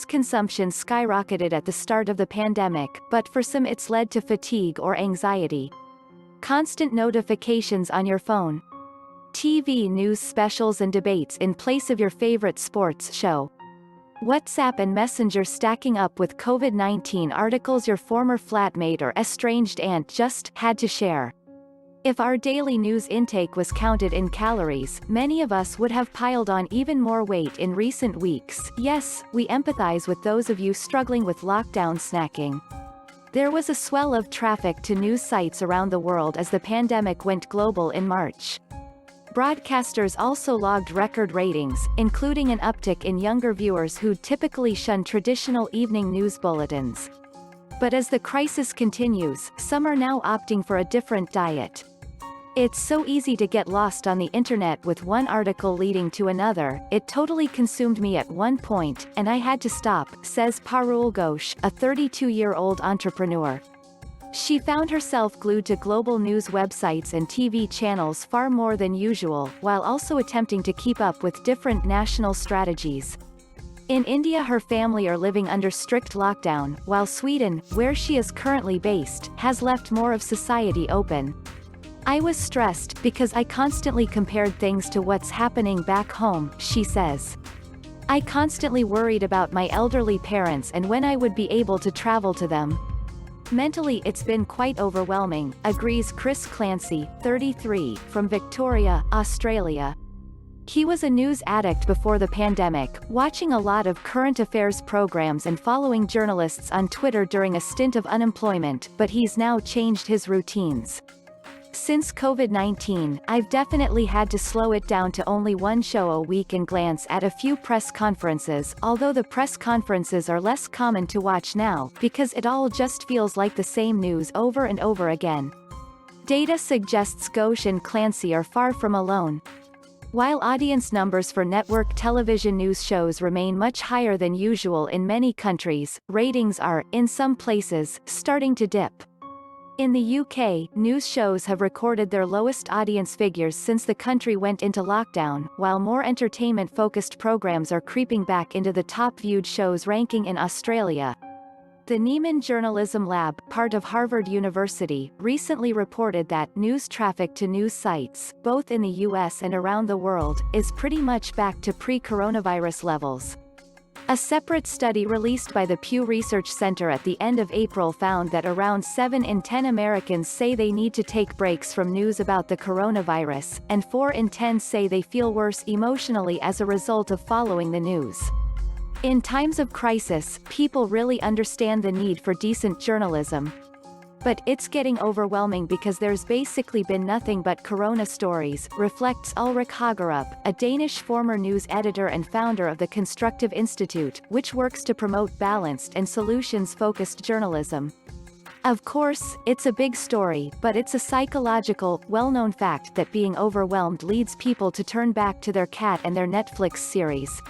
news consumption skyrocketed at the start of the pandemic, but for some it's led to fatigue or anxiety. Constant notifications on your phone. TV news specials and debates in place of your favorite sports show. WhatsApp and Messenger stacking up with COVID-19 articles your former flatmate or estranged aunt just had to share. If our daily news intake was counted in calories, many of us would have piled on even more weight in recent weeks. Yes, we empathize with those of you struggling with lockdown snacking. There was a swell of traffic to news sites around the world as the pandemic went global in March. Broadcasters also logged record ratings, including an uptick in younger viewers who typically shun traditional evening news bulletins. But as the crisis continues, some are now opting for a different diet. It's so easy to get lost on the internet with one article leading to another. It totally consumed me at one point, and I had to stop, says Parul Ghosh, a 32-year-old entrepreneur. She found herself glued to global news websites and TV channels far more than usual, while also attempting to keep up with different national strategies. In India, her family are living under strict lockdown, while Sweden, where she is currently based, has left more of society open. I was stressed because I constantly compared things to what's happening back home, she says. I constantly worried about my elderly parents and when I would be able to travel to them. Mentally it's been quite overwhelming, agrees Chris Clancy, 33, from Victoria, Australia. He was a news addict before the pandemic, watching a lot of current affairs programs and following journalists on Twitter during a stint of unemployment, but he's now changed his routines. Since COVID-19, I've definitely had to slow it down to only one show a week and glance at a few press conferences, although the press conferences are less common to watch now, because it all just feels like the same news over and over again. Data suggests Ghosh and Clancy are far from alone. While audience numbers for network television news shows remain much higher than usual in many countries, ratings are, in some places, starting to dip. In the UK, news shows have recorded their lowest audience figures since the country went into lockdown, while more entertainment-focused programs are creeping back into the top-viewed shows ranking in Australia. The Nieman Journalism Lab, part of Harvard University, recently reported that news traffic to news sites, both in the US and around the world, is pretty much back to pre-coronavirus levels. A separate study released by the Pew Research Center at the end of April found that around 7 in 10 Americans say they need to take breaks from news about the coronavirus, and 4 in 10 say they feel worse emotionally as a result of following the news. In times of crisis, people really understand the need for decent journalism. But it's getting overwhelming because there's basically been nothing but corona stories, reflects Ulrik Hagerup, a Danish former news editor and founder of the Constructive Institute, which works to promote balanced and solutions-focused journalism. Of course, it's a big story, but it's a psychological, well-known fact that being overwhelmed leads people to turn back to their cat and their Netflix series.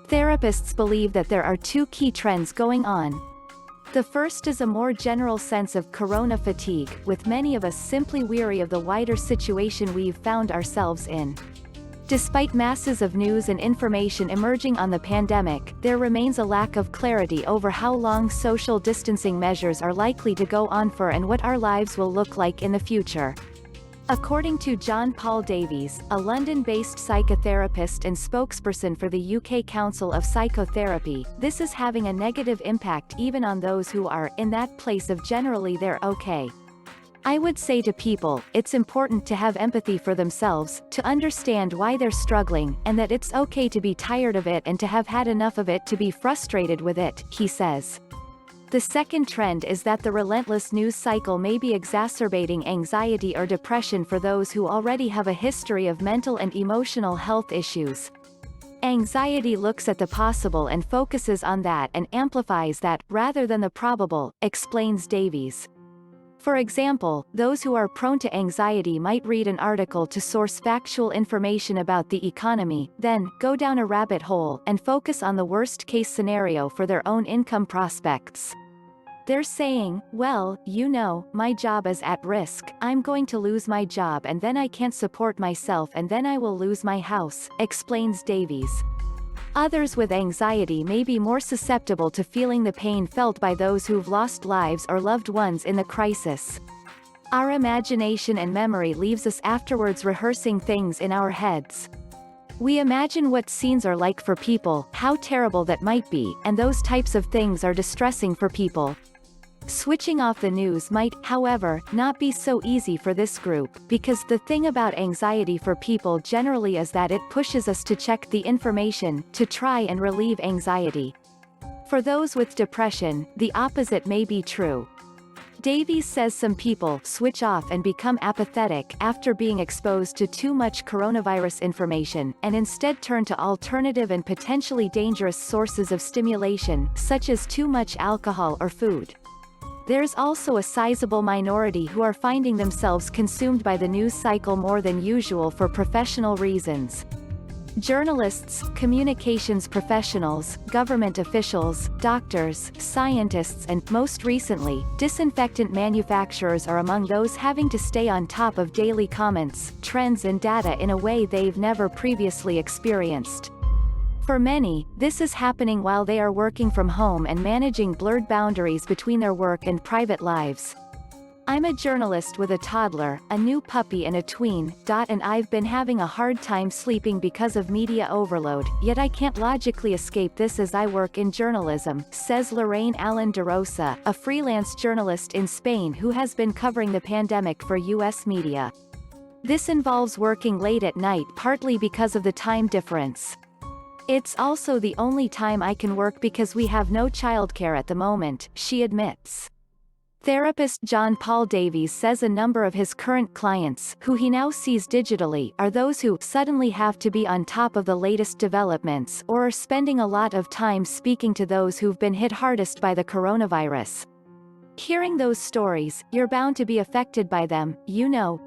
Therapists believe that there are two key trends going on. The first is a more general sense of corona fatigue, with many of us simply weary of the wider situation we've found ourselves in. Despite masses of news and information emerging on the pandemic, there remains a lack of clarity over how long social distancing measures are likely to go on for and what our lives will look like in the future. According to John Paul Davies, a London-based psychotherapist and spokesperson for the UK Council of Psychotherapy, this is having a negative impact even on those who are, in that place of generally they're okay. I would say to people, it's important to have empathy for themselves, to understand why they're struggling, and that it's okay to be tired of it and to have had enough of it to be frustrated with it, he says. The second trend is that the relentless news cycle may be exacerbating anxiety or depression for those who already have a history of mental and emotional health issues. Anxiety looks at the possible and focuses on that and amplifies that, rather than the probable, explains Davies. For example, those who are prone to anxiety might read an article to source factual information about the economy, then, go down a rabbit hole, and focus on the worst-case scenario for their own income prospects. They're saying, well, you know, my job is at risk, I'm going to lose my job and then I can't support myself and then I will lose my house, explains Davies. Others with anxiety may be more susceptible to feeling the pain felt by those who've lost lives or loved ones in the crisis. Our imagination and memory leaves us afterwards rehearsing things in our heads. We imagine what scenes are like for people, how terrible that might be, and those types of things are distressing for people. Switching off the news might, however, not be so easy for this group, because the thing about anxiety for people generally is that it pushes us to check the information, to try and relieve anxiety. For those with depression, the opposite may be true. Davies says some people switch off and become apathetic after being exposed to too much coronavirus information, and instead turn to alternative and potentially dangerous sources of stimulation, such as too much alcohol or food. There's also a sizable minority who are finding themselves consumed by the news cycle more than usual for professional reasons. Journalists, communications professionals, government officials, doctors, scientists and, most recently, disinfectant manufacturers are among those having to stay on top of daily comments, trends and data in a way they've never previously experienced. For many, this is happening while they are working from home and managing blurred boundaries between their work and private lives. I'm a journalist with a toddler, a new puppy and a tween, and I've been having a hard time sleeping because of media overload, yet I can't logically escape this as I work in journalism, says Lorraine Allen de Rosa, a freelance journalist in Spain who has been covering the pandemic for U.S. media. This involves working late at night partly because of the time difference. It's also the only time I can work because we have no childcare at the moment, she admits. Therapist John Paul Davies says a number of his current clients, who he now sees digitally, are those who suddenly have to be on top of the latest developments or are spending a lot of time speaking to those who've been hit hardest by the coronavirus. Hearing those stories, you're bound to be affected by them,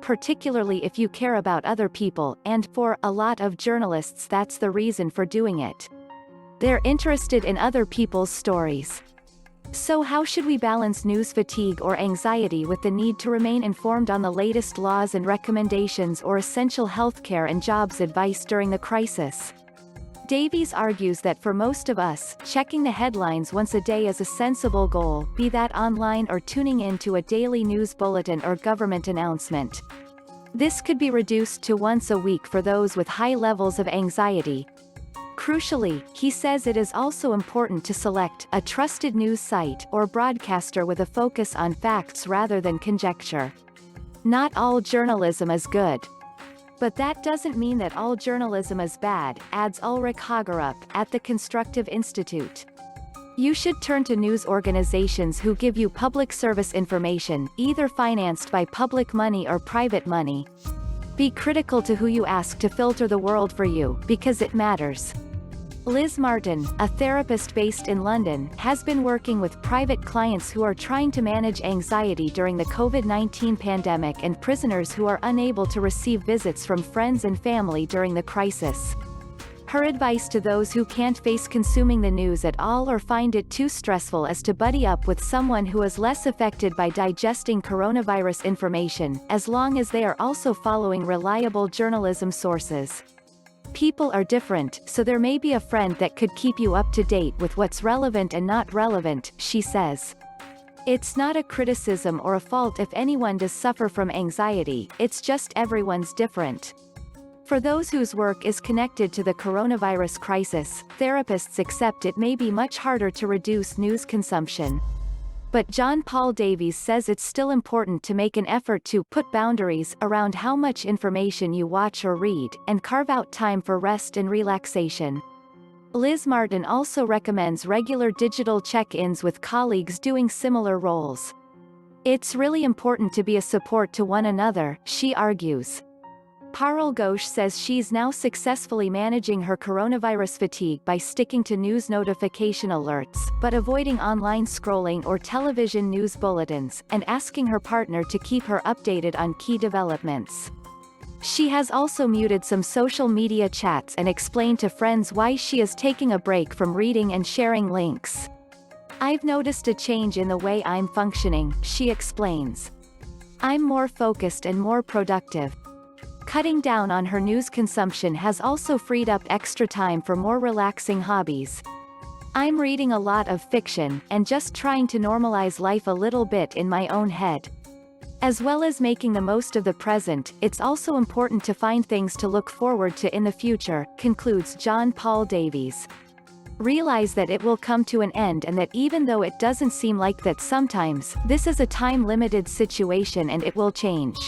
particularly if you care about other people, and for a lot of journalists that's the reason for doing it. They're interested in other people's stories. So how should we balance news fatigue or anxiety with the need to remain informed on the latest laws and recommendations or essential healthcare and jobs advice during the crisis? Davies argues that for most of us, checking the headlines once a day is a sensible goal, be that online or tuning in to a daily news bulletin or government announcement. This could be reduced to once a week for those with high levels of anxiety. Crucially, he says it is also important to select a trusted news site or broadcaster with a focus on facts rather than conjecture. Not all journalism is good. But that doesn't mean that all journalism is bad, adds Ulrich Hagerup, at the Constructive Institute. You should turn to news organizations who give you public service information, either financed by public money or private money. Be critical to who you ask to filter the world for you, because it matters. Liz Martin, a therapist based in London, has been working with private clients who are trying to manage anxiety during the COVID-19 pandemic and prisoners who are unable to receive visits from friends and family during the crisis. Her advice to those who can't face consuming the news at all or find it too stressful is to buddy up with someone who is less affected by digesting coronavirus information, as long as they are also following reliable journalism sources. People are different, so there may be a friend that could keep you up to date with what's relevant and not relevant, she says. It's not a criticism or a fault if anyone does suffer from anxiety, it's just everyone's different. For those whose work is connected to the coronavirus crisis, therapists accept it may be much harder to reduce news consumption. But John Paul Davies says it's still important to make an effort to put boundaries around how much information you watch or read, and carve out time for rest and relaxation. Liz Martin also recommends regular digital check-ins with colleagues doing similar roles. It's really important to be a support to one another, she argues. Parul Ghosh says she's now successfully managing her coronavirus fatigue by sticking to news notification alerts, but avoiding online scrolling or television news bulletins, and asking her partner to keep her updated on key developments. She has also muted some social media chats and explained to friends why she is taking a break from reading and sharing links. I've noticed a change in the way I'm functioning, she explains. I'm more focused and more productive. Cutting down on her news consumption has also freed up extra time for more relaxing hobbies. I'm reading a lot of fiction, and just trying to normalize life a little bit in my own head. As well as making the most of the present, it's also important to find things to look forward to in the future, concludes John Paul Davies. Realize that it will come to an end, and that even though it doesn't seem like that sometimes, this is a time-limited situation and it will change.